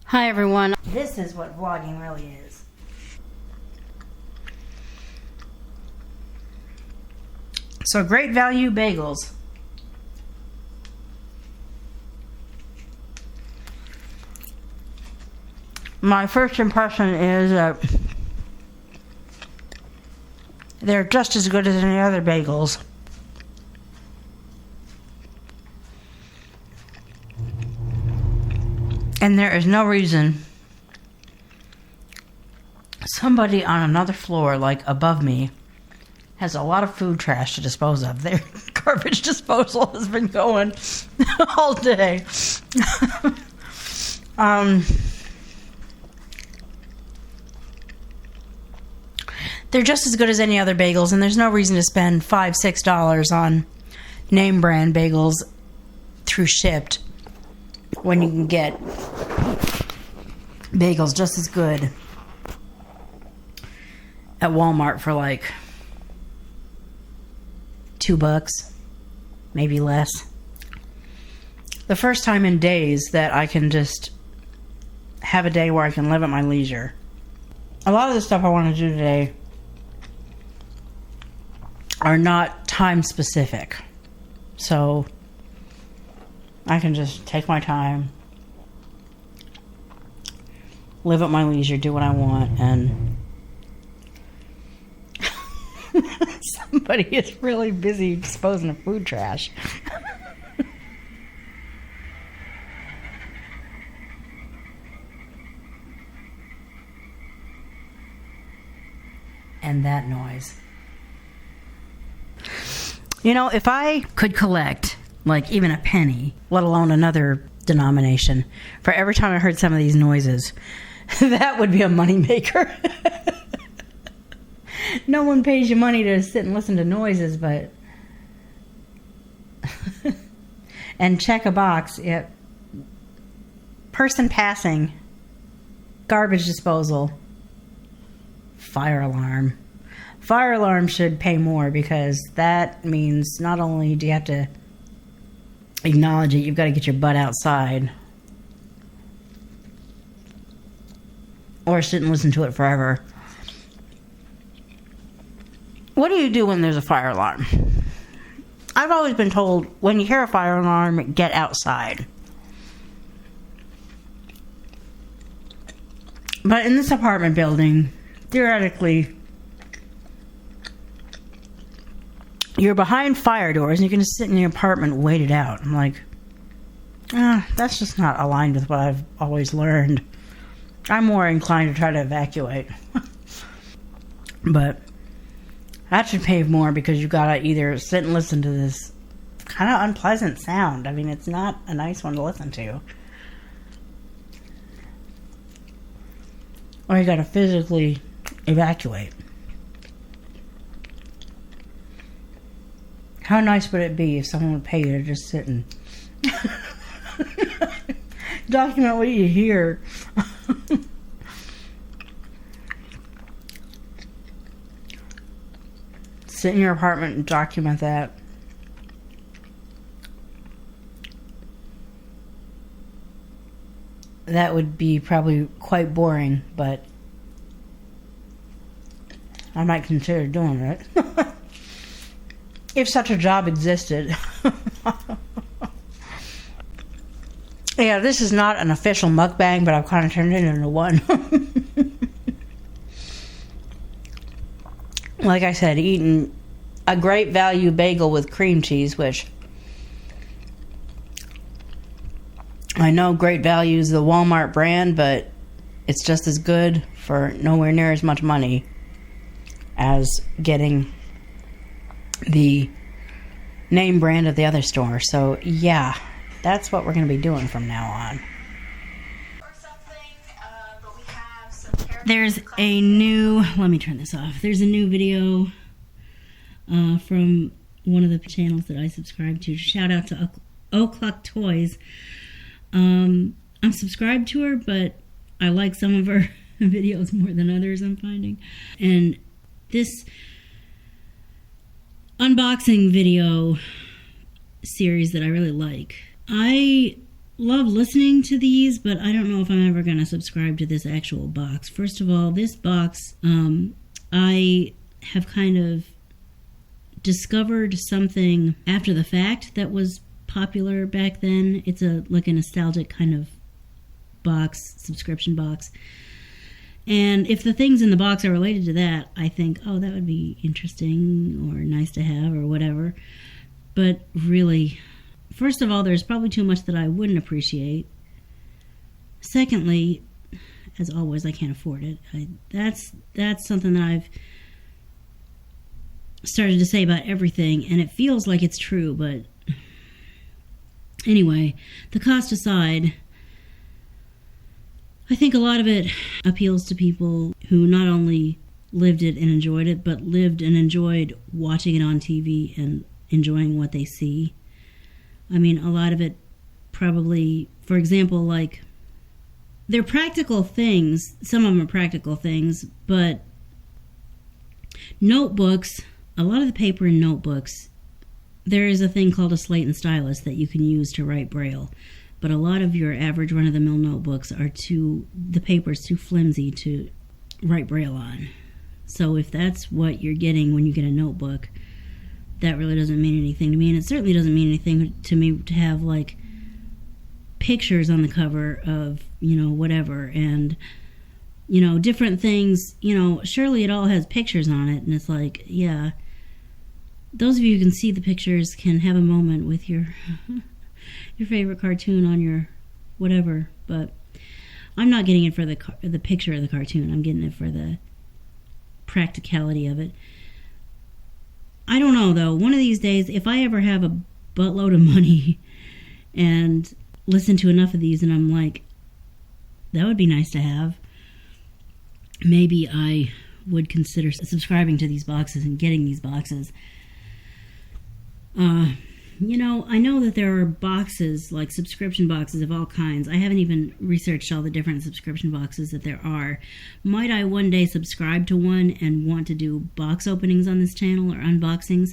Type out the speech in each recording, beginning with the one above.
Hi everyone. This is what vlogging really is. So great value bagels. My first impression is that they're just as good as any other bagels. And there is no reason somebody on another floor, like above me, has a lot of food trash to dispose of. Their garbage disposal has been going all day. They're just as good as any other bagels, and there's no reason to spend $5, $6 on name brand bagels through Shipt when you can get bagels just as good at Walmart for like $2, maybe less. The first time in days that I can just have a day where I can live at my leisure. A lot of the stuff I want to do today are not time specific, so I can just take my time, live at my leisure, do what I want, and somebody is really busy disposing of food trash. And that noise. You know, if I could collect like even a penny, let alone another denomination, for every time I heard some of these noises, that would be a moneymaker. No one pays you money to sit and listen to noises, but and check a box. Yep. Person passing, garbage disposal, fire alarm. Fire alarm should pay more, because that means not only do you have to acknowledge it, you've got to get your butt outside, or sit and listen to it forever. What do you do when there's a fire alarm? I've always been told, when you hear a fire alarm, get outside. But in this apartment building, theoretically, you're behind fire doors and you can just sit in your apartment and wait it out. I'm like, that's just not aligned with what I've always learned. I'm more inclined to try to evacuate. But that should pay more, because you've got to either sit and listen to this kind of unpleasant sound. I mean, it's not a nice one to listen to. Or you got to physically evacuate. How nice would it be if someone would pay you to just sit and document what you hear? Sit in your apartment and document that. That would be probably quite boring, but I might consider doing it. If such a job existed. Yeah, this is not an official mukbang, but I've kind of turned it into one. Like I said, eating a great value bagel with cream cheese, which I know Great Value is the Walmart brand, but it's just as good for nowhere near as much money as getting the name brand of the other store. So yeah, that's what we're going to be doing from now on. There's a new, let me turn this off. There's a new video from one of the channels that I subscribe to. Shout out to O'Clock Toys. I'm subscribed to her, but I like some of her videos more than others, I'm finding. And this unboxing video series that I really like, I love listening to these, but I don't know if I'm ever going to subscribe to this actual box. First of all, this box, I have kind of discovered something after the fact that was popular back then. It's like a nostalgic kind of box, subscription box. And if the things in the box are related to that, I think, oh, that would be interesting or nice to have or whatever. But really, first of all, there's probably too much that I wouldn't appreciate. Secondly, as always, I can't afford it. That's something that I've started to say about everything, and it feels like it's true, but anyway, the cost aside, I think a lot of it appeals to people who not only lived it and enjoyed it, but lived and enjoyed watching it on TV and enjoying what they see. I mean, a lot of it probably, for example, like, they're practical things. Some of them are practical things, but notebooks, a lot of the paper in notebooks, there is a thing called a slate and stylus that you can use to write Braille. But a lot of your average run-of-the-mill notebooks the paper's too flimsy to write Braille on. So if that's what you're getting when you get a notebook, that really doesn't mean anything to me. And it certainly doesn't mean anything to me to have, like, pictures on the cover of, whatever. And, different things, surely it all has pictures on it. And it's like, yeah, those of you who can see the pictures can have a moment with your favorite cartoon on your whatever. But I'm not getting it for the picture of the cartoon. I'm getting it for the practicality of it. I don't know, though. One of these days, if I ever have a buttload of money and listen to enough of these and I'm like, that would be nice to have, maybe I would consider subscribing to these boxes and getting these boxes. I know that there are boxes, like subscription boxes of all kinds. I haven't even researched all the different subscription boxes that there are. Might I one day subscribe to one and want to do box openings on this channel or unboxings?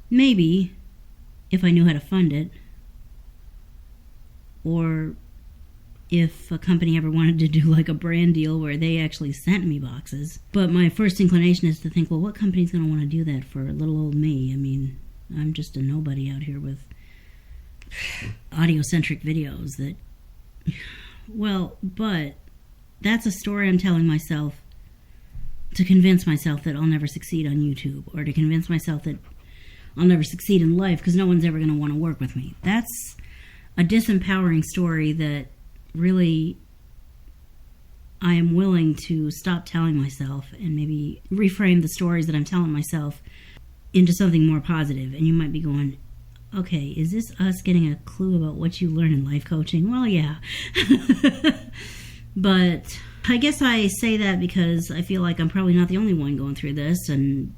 Maybe, if I knew how to fund it. Or if a company ever wanted to do like a brand deal where they actually sent me boxes. But my first inclination is to think, well, what company's going to want to do that for little old me? I mean, I'm just a nobody out here with audio-centric videos that, well, but that's a story I'm telling myself to convince myself that I'll never succeed on YouTube, or to convince myself that I'll never succeed in life because no one's ever going to want to work with me. That's a disempowering story that really I am willing to stop telling myself and maybe reframe the stories that I'm telling myself into something more positive. And you might be going, okay, is this us getting a clue about what you learn in life coaching? Well, yeah. But I guess I say that because I feel like I'm probably not the only one going through this. And,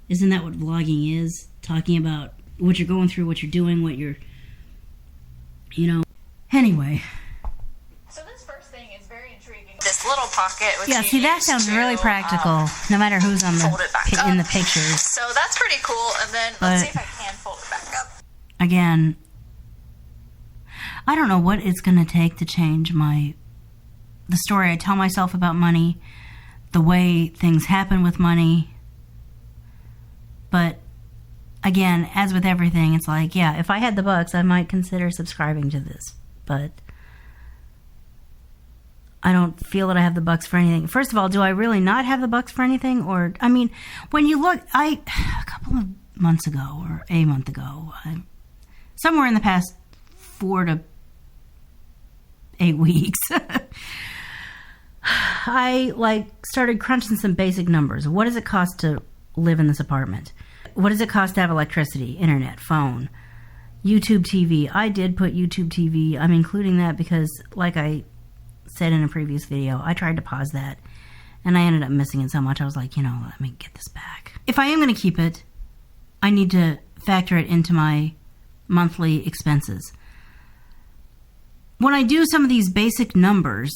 isn't that what vlogging is? Talking about what you're going through, what you're doing, what you're, Anyway. So this first thing is very intriguing. This little pocket. Which yeah, see, that sounds really practical, no matter who's on in the pictures. So that's pretty cool. And then let's see if I can fold it back up. Again, I don't know what it's going to take to change the story I tell myself about money, the way things happen with money. But again, as with everything, it's like, yeah, if I had the bucks, I might consider subscribing to this. But I don't feel that I have the bucks for anything. First of all, do I really not have the bucks for anything? Or, I mean, when you look, a couple of months ago, or a month ago, somewhere in the past 4 to 8 weeks, I started crunching some basic numbers. What does it cost to live in this apartment? What does it cost to have electricity, internet, phone, YouTube TV? I did put YouTube TV. I'm including that because, like I said in a previous video, I tried to pause that and I ended up missing it so much. I was like, let me get this back. If I am going to keep it, I need to factor it into my monthly expenses. When I do some of these basic numbers,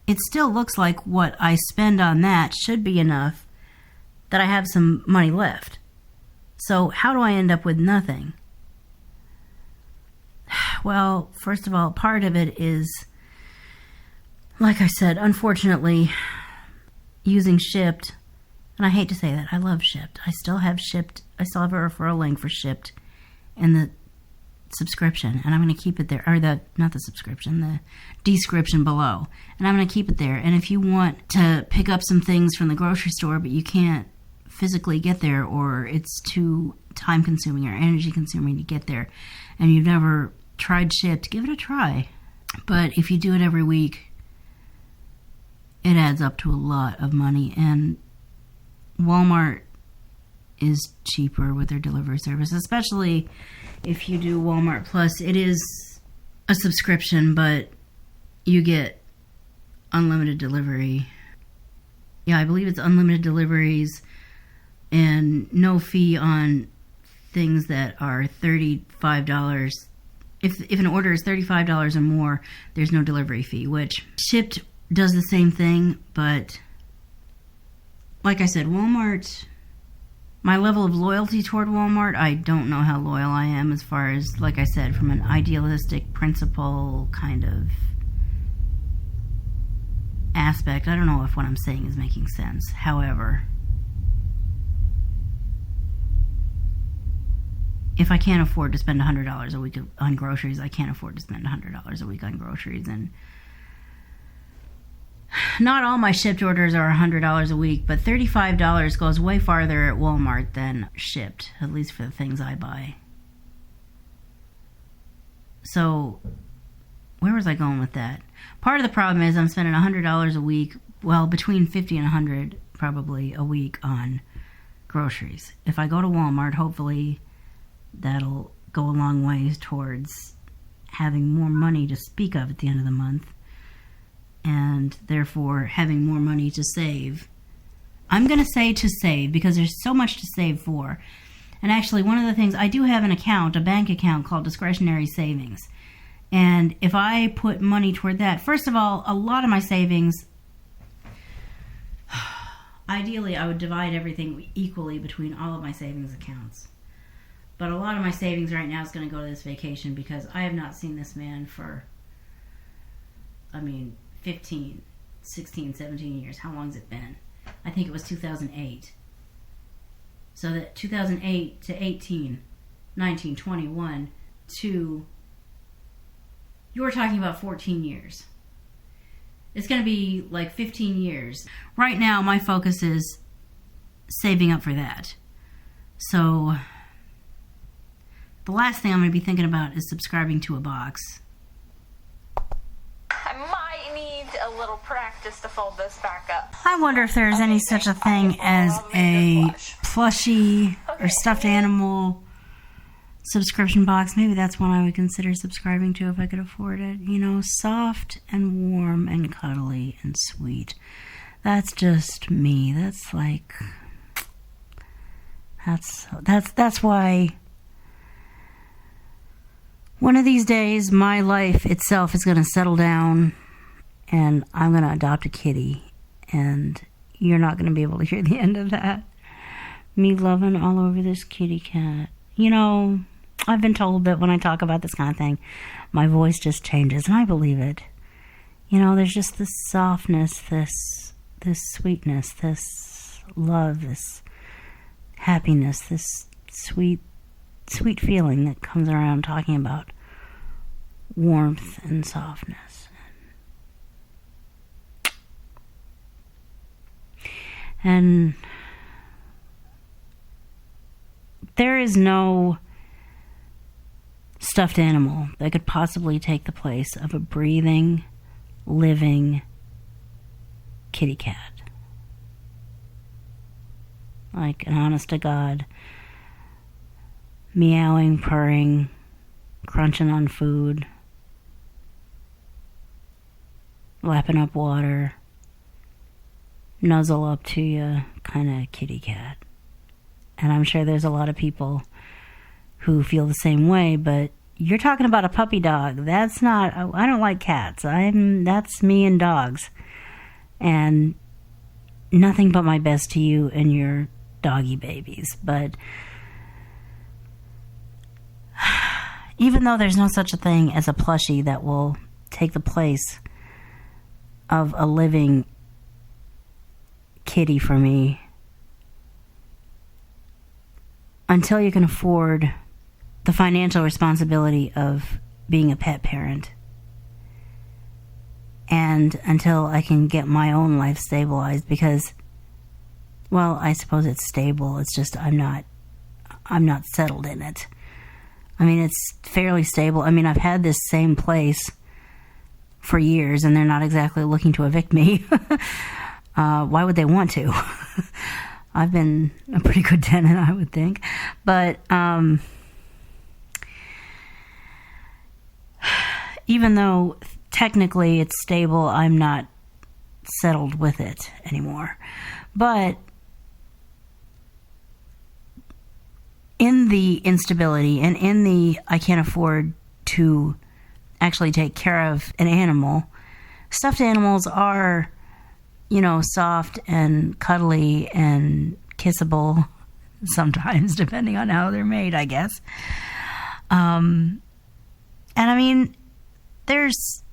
it still looks like what I spend on that should be enough that I have some money left. So how do I end up with nothing? Well, first of all, part of it is, like I said, unfortunately, using Shipt. And I hate to say that. I love Shipt. I still have Shipt. I still have a referral link for Shipt in the subscription. And I'm going to keep it there. Or not the subscription, the description below. And I'm going to keep it there. And if you want to pick up some things from the grocery store, but you can't physically get there, or it's too time consuming or energy consuming to get there, and you've never tried Shipt, give it a try. But if you do it every week, it adds up to a lot of money. And Walmart is cheaper with their delivery service, especially if you do Walmart Plus. It is a subscription, but you get unlimited delivery. Yeah, I believe it's unlimited deliveries and no fee on things that are $35. If an order is $35 or more, there's no delivery fee, which Shipt does the same thing, but like I said, Walmart, my level of loyalty toward Walmart, I don't know how loyal I am as far as, like I said, from an idealistic principle kind of aspect. I don't know if what I'm saying is making sense. However, if I can't afford to spend $100 a week on groceries, I can't afford to spend $100 a week on groceries. And not all my Shipt orders are $100 a week, but $35 goes way farther at Walmart than Shipt, at least for the things I buy. So, where was I going with that? Part of the problem is I'm spending $100 a week, well, between $50 and $100 probably a week on groceries. If I go to Walmart, hopefully that'll go a long ways towards having more money to speak of at the end of the month, and therefore having more money to save. I'm going to say to save because there's so much to save for. And actually, one of the things, I do have an account, a bank account called discretionary savings. And if I put money toward that, first of all, a lot of my savings, ideally I would divide everything equally between all of my savings accounts. But a lot of my savings right now is going to go to this vacation because I have not seen this man for, 15, 16, 17 years. How long has it been? I think it was 2008. So that 2008 to 18, 19, 21 to, you're talking about 14 years. It's going to be like 15 years. Right now, my focus is saving up for that. So the last thing I'm going to be thinking about is subscribing to a box. I might need a little practice to fold this back up. I wonder if there's any such a thing as a plushie or stuffed animal subscription box. Maybe that's one I would consider subscribing to if I could afford it. Soft and warm and cuddly and sweet. That's just me. That's like, that's why one of these days my life itself is going to settle down and I'm going to adopt a kitty, and you're not going to be able to hear the end of that. Me loving all over this kitty cat. I've been told that when I talk about this kind of thing, my voice just changes, and I believe it. There's just this softness, this sweetness, this love, this happiness, this sweet feeling that comes around talking about warmth and softness. And there is no stuffed animal that could possibly take the place of a breathing, living kitty cat. Like an honest to God, meowing, purring, crunching on food, lapping up water, nuzzle up to you kind of kitty cat. And I'm sure there's a lot of people who feel the same way, but you're talking about a puppy dog. That's not, I don't like cats. That's me and dogs. And nothing but my best to you and your doggy babies. But Even though there's no such a thing as a plushie that will take the place of a living kitty for me, until you can afford the financial responsibility of being a pet parent, and until I can get my own life stabilized, because, well, I suppose it's stable, it's just I'm not settled in it. I mean, it's fairly stable. I mean, I've had this same place for years, and they're not exactly looking to evict me. Why would they want to? I've been a pretty good tenant, I would think. But even though technically it's stable, I'm not settled with it anymore. But in the instability and in the I can't afford to actually take care of an animal, stuffed animals are, soft and cuddly and kissable sometimes, depending on how they're made, I guess. And I mean, there's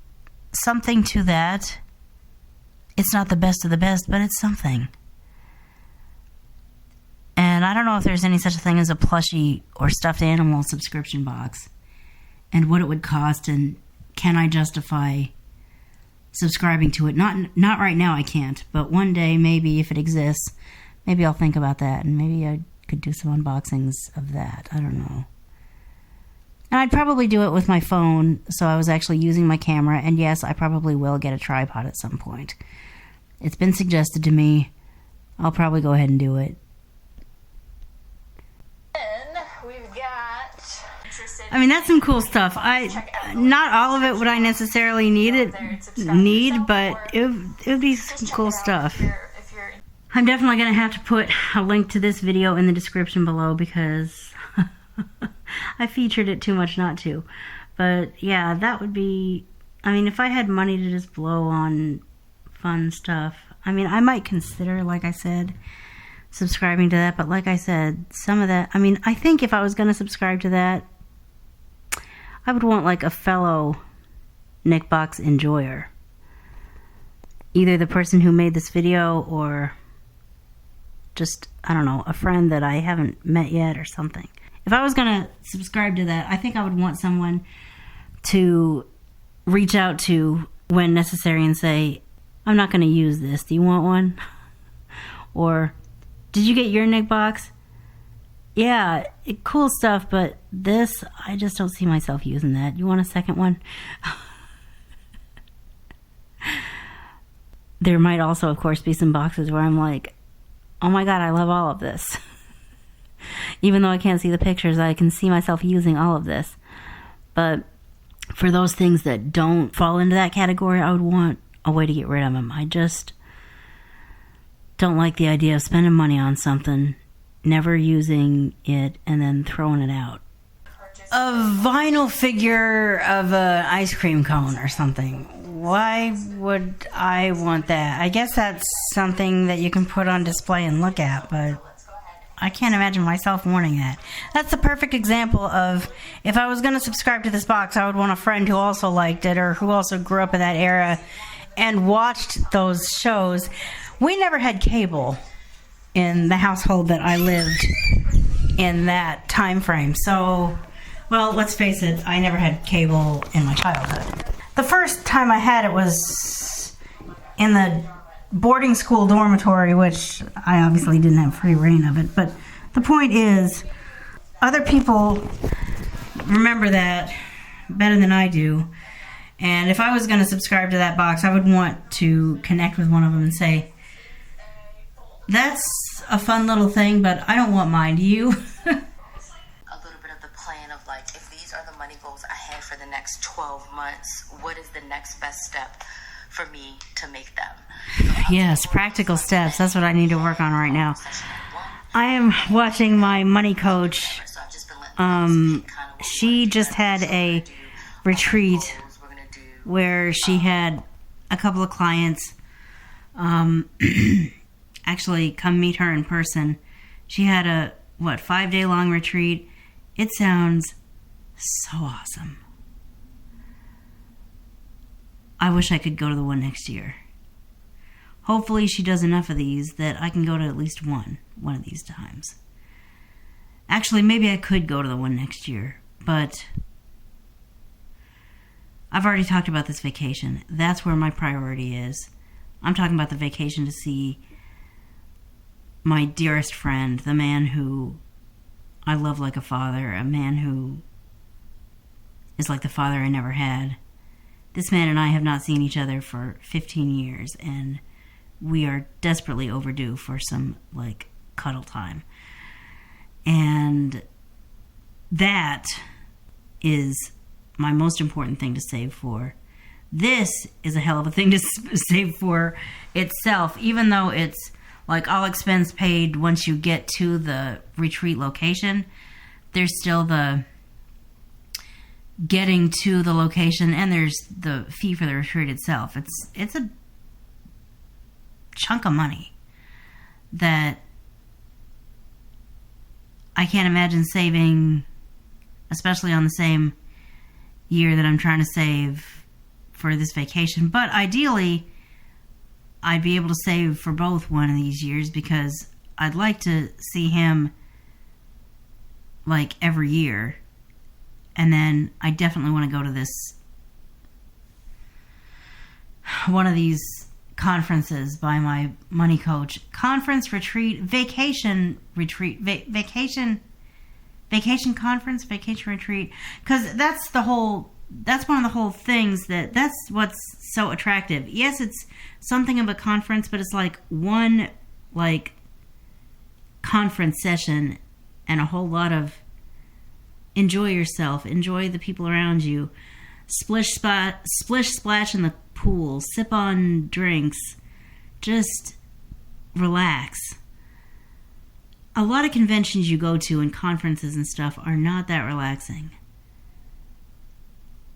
something to that. It's not the best of the best, but it's something. And I don't know if there's any such a thing as a plushie or stuffed animal subscription box, and what it would cost, and can I justify subscribing to it. Not right now, I can't, but one day, maybe, if it exists, maybe I'll think about that, and maybe I could do some unboxings of that. I don't know. And I'd probably do it with my phone, so I was actually using my camera, and yes, I probably will get a tripod at some point. It's been suggested to me. I'll probably go ahead and do it. Then we've got I mean, that's some cool stuff. Not all of it would I necessarily need, but it would be some cool stuff. I'm definitely going to have to put a link to this video in the description below, because I featured it too much not to. But yeah, that would be, I mean, if I had money to just blow on fun stuff, I mean, I might consider, like I said, subscribing to that. But like I said, some of that, I mean, I think if I was going to subscribe to that, I would want like a fellow Nickbox enjoyer. Either the person who made this video, or just, I don't know, a friend that I haven't met yet or something. If I was going to subscribe to that, I think I would want someone to reach out to when necessary and say, I'm not going to use this. Do you want one? Or, did you get your Nickbox? Yeah, cool stuff, but this, I just don't see myself using that. You want a second one? There might also, of course, be some boxes where I'm like, oh my god, I love all of this. Even though I can't see the pictures, I can see myself using all of this. But for those things that don't fall into that category, I would want a way to get rid of them. I just don't like the idea of spending money on something, never using it, and then throwing it out. A vinyl figure of an ice cream cone or something. Why would I want that? I guess that's something that you can put on display and look at, but I can't imagine myself wanting that. That's the perfect example of, if I was going to subscribe to this box, I would want a friend who also liked it, or who also grew up in that era and watched those shows. We never had cable in the household that I lived in that time frame. So, well, let's face it, I never had cable in my childhood. The first time I had it was in the boarding school dormitory, which I obviously didn't have free reign of it. But the point is, other people remember that better than I do. And if I was going to subscribe to that box, I would want to connect with one of them and say, that's a fun little thing, but I don't want mine. Do you? A little bit of the plan of, like, if these are the money goals I have for the next 12 months, what is the next best step for me to make them? Yes, practical steps. That's what I need to work on right now. I am watching my money coach. She just had a retreat where she had a couple of clients actually come meet her in person. She had a 5-day long retreat. It sounds So awesome. I wish I could go to the one next year. Hopefully she does enough of these that I can go to at least one of these times. Actually, maybe I could go to the one next year, but I've already talked about this vacation. That's where my priority is. I'm talking about the vacation to see my dearest friend, the man who I love like a father, a man who is like the father I never had. This man and I have not seen each other for 15 years, and we are desperately overdue for some, like, cuddle time. And that is my most important thing to save for. This is a hell of a thing to save for itself, even though it's like all expense paid once you get to the retreat location. There's still the getting to the location, and there's the fee for the retreat itself. It's a chunk of money that I can't imagine saving, especially on the same year that I'm trying to save for this vacation. But ideally, I'd be able to save for both one of these years, because I'd like to see him like every year. And then I definitely want to go to this one of these conferences by my money coach. Vacation retreat, vacation retreat. Because that's one of the whole things that's what's so attractive. Yes, it's something of a conference, but it's like one like conference session and a whole lot of enjoy yourself, enjoy the people around you, splish splash in the pool, sip on drinks, just relax. A lot of conventions you go to and conferences and stuff are not that relaxing.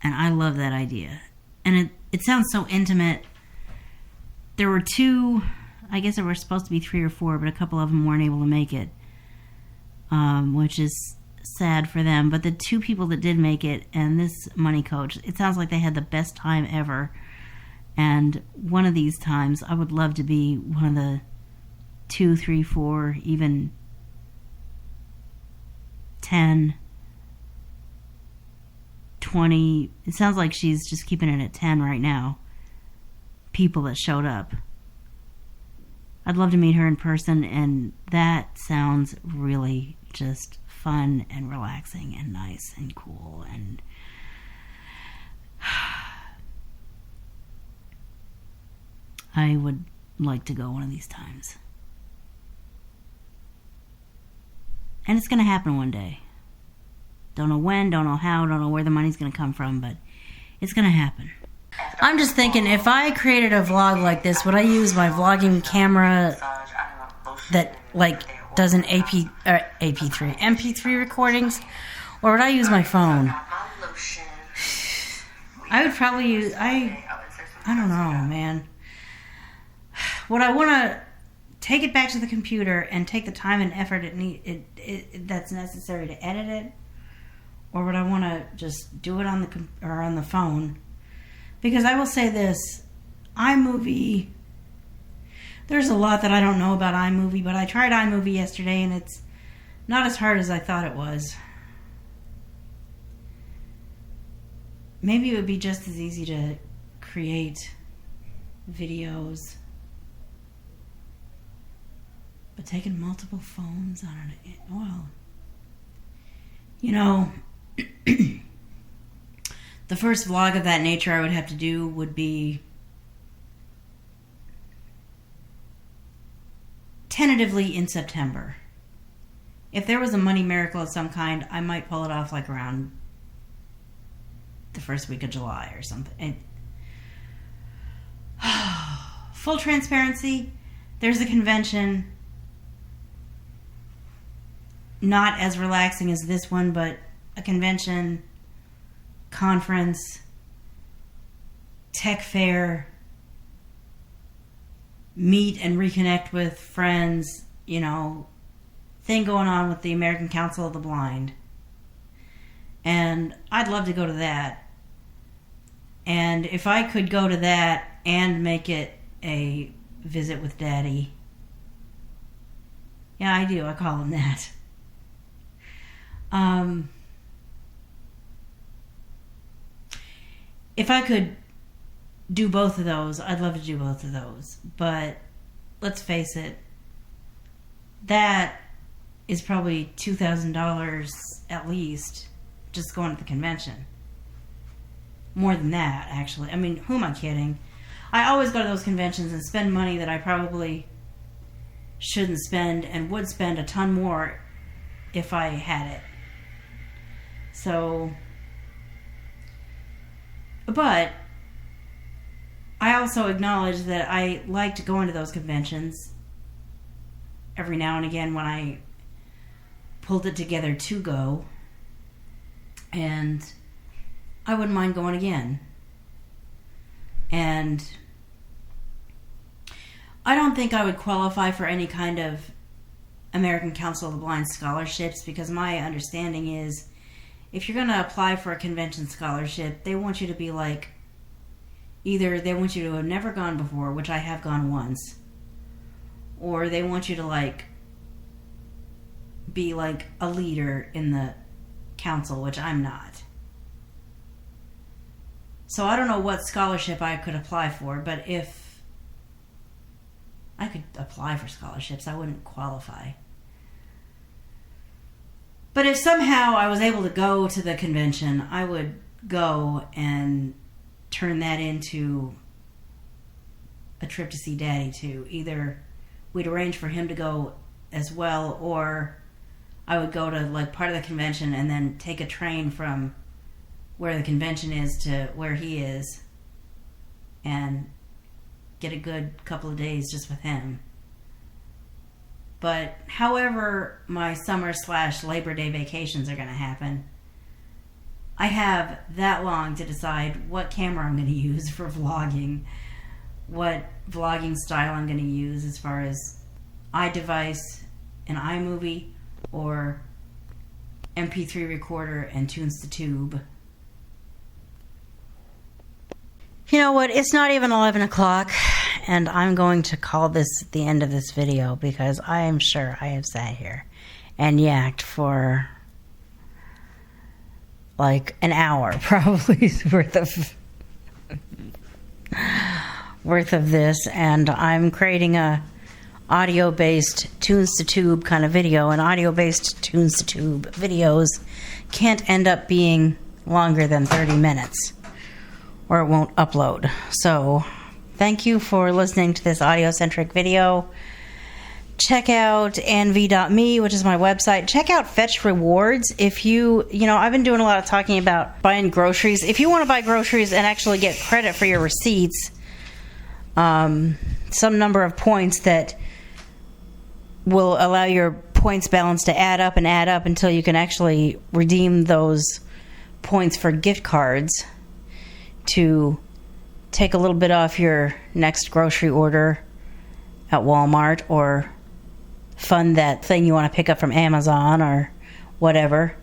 And I love that idea. And it sounds so intimate. There were two, I guess there were supposed to be 3 or 4, but a couple of them weren't able to make it, which is sad for them. But the 2 people that did make it and this money coach, it sounds like they had the best time ever. And one of these times, I would love to be one of the 2, 3, 4, even 10, 20. It sounds like she's just keeping it at 10 right now. People that showed up. I'd love to meet her in person, and that sounds really just fun and relaxing and nice and cool. And I would like to go one of these times. And it's going to happen one day. Don't know when, don't know how, don't know where the money's going to come from, but it's going to happen. I'm just thinking, if I created a vlog like this, would I use my vlogging camera that like does an MP3 recordings, or would I use my phone? I would probably use, I don't know, man. Would I want to take it back to the computer and take the time and effort that's necessary to edit it, or would I want to just do it on the phone? Because I will say this, iMovie, there's a lot that I don't know about iMovie, but I tried iMovie yesterday and it's not as hard as I thought it was. Maybe it would be just as easy to create videos. But taking multiple phones on it, well, you know, the first vlog of that nature I would have to do would be tentatively in September. If there was a money miracle of some kind, I might pull it off like around the first week of July or something. Full transparency, there's a convention, not as relaxing as this one, but a convention, conference, tech fair, meet and reconnect with friends, you know, thing going on with the American Council of the Blind. And I'd love to go to that. And if I could go to that and make it a visit with Daddy. Yeah, I do. I call him that. If I could do both of those, I'd love to do both of those. But let's face it, that is probably $2,000 at least just going to the convention. More than that, actually. I mean, who am I kidding? I always go to those conventions and spend money that I probably shouldn't spend and would spend a ton more if I had it. So, but I also acknowledge that I liked going to those conventions every now and again when I pulled it together to go, and I wouldn't mind going again. And I don't think I would qualify for any kind of American Council of the Blind scholarships, because my understanding is if you're going to apply for a convention scholarship, they want you to be like, either they want you to have never gone before, which I have gone once, or they want you to like be like a leader in the council, which I'm not. So I don't know what scholarship I could apply for, but if I could apply for scholarships, I wouldn't qualify. But if somehow I was able to go to the convention, I would go and turn that into a trip to see Daddy too. Either we'd arrange for him to go as well, or I would go to like part of the convention and then take a train from where the convention is to where he is and get a good couple of days just with him. But however my summer/Labor Day vacations are going to happen, I have that long to decide what camera I'm going to use for vlogging, what vlogging style I'm going to use as far as iDevice and iMovie or MP3 recorder and tunes to tube. You know what? It's not even 11 o'clock, and I'm going to call this the end of this video because I am sure I have sat here and yacked for like an hour probably worth of this, and I'm creating a audio-based tunes to tube kind of video, and audio-based tunes to tube videos can't end up being longer than 30 minutes or it won't upload. So thank you for listening to this audio-centric video. Check out nv.me, which is my website. Check out Fetch Rewards. If you know, I've been doing a lot of talking about buying groceries. If you want to buy groceries and actually get credit for your receipts, some number of points that will allow your points balance to add up until you can actually redeem those points for gift cards to take a little bit off your next grocery order at Walmart, or fund that thing you want to pick up from Amazon or whatever.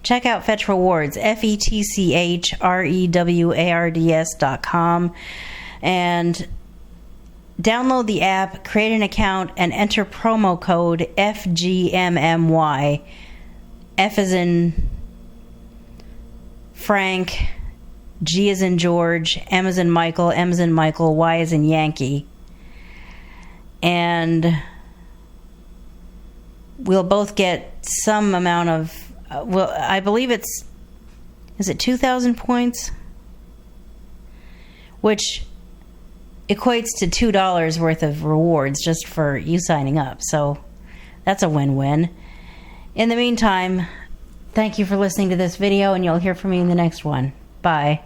Check out Fetch Rewards, FetchRewards.com, and download the app, create an account, and enter promo code FGMMY. F as in Frank, G as in George, M as in Michael, M as in Michael, Y as in Yankee. And we'll both get some amount of, I believe is it 2,000 points? Which equates to $2 worth of rewards just for you signing up. So that's a win-win. In the meantime, thank you for listening to this video, and you'll hear from me in the next one. Bye.